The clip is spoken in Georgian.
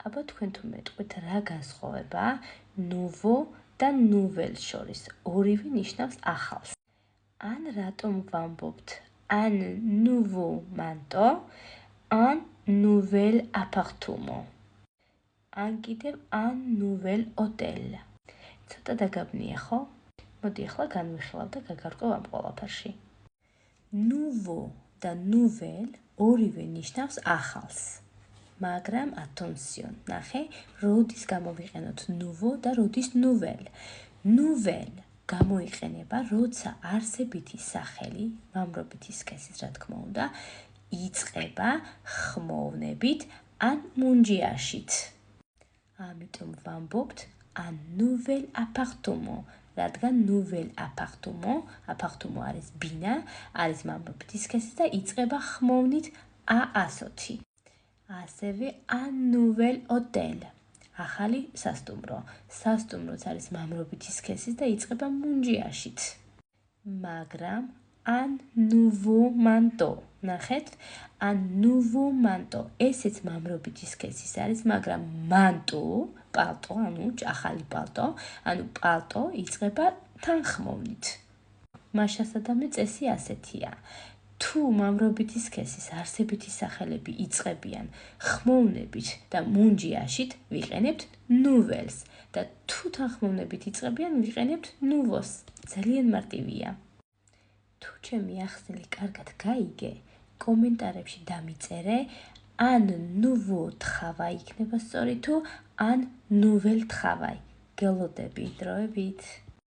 აბა თქვენ თუ მეტყვით რა განსხვავებაა nouveau და nouvelle შორის? ორივე ნიშნავს ახალს. ან რატომ ვამბობთ un nouveau manteau, un nouvel appartement. ან კიდევ un nouvel hôtel. ცოტა დაგაბნია, ხო? მოდი ახლა განვიხილავ და გაგარკვევ ამ ყველაფერში. nouveau და nouvelle ორივე ნიშნავს ახალს. მაგრამ attention, ნახე, როდის გამოვიყენოთ nouveau და როდის nouvelle. nouvelle გამოიყენება, როცა არსებითი სახელი, მამრობითი სქესის, რა თქმა უნდა, იწყება ხმოვნებით ან მუნჯიაშით. ამიტომ ვამბობთ un nouvel appartement, რადგან nouvel appartement არის ბინა, არის მამრობითი სქესი და იწყება ხმოვნით A10. ასევე un nouvel hôtel, ახალი სასტუმრო. სასტუმროც არის მამრობითი სქესის და იწყება მუნჯიაშით. მაგრამ un nouveau manteau, ნახეთ, un nouveau manteau, ესეც მამრობითი სქესის არის, მაგრამ manteau, პალტო, ანუ ახალი პალტო, ანუ პალტო იწყება თანხმოვნით. მაშასადამე წესი ასეთია. თუ მამრობითი სქესის არსებითი სახელები იწყებიან ხმოვნებით და მუნჯიაშით, ვიყენებთ nouvelles და თუ თანხმოვნებით იწყებიან, ვიყენებთ nouveaux. ძალიან მარტივია. თუ ჩემი ახსნილი კარგად გაიგე, კომენტარებში დამიწერე un nouveau travail იქნება სწორი თუ un nouvelle travail. გელოდები დროებით.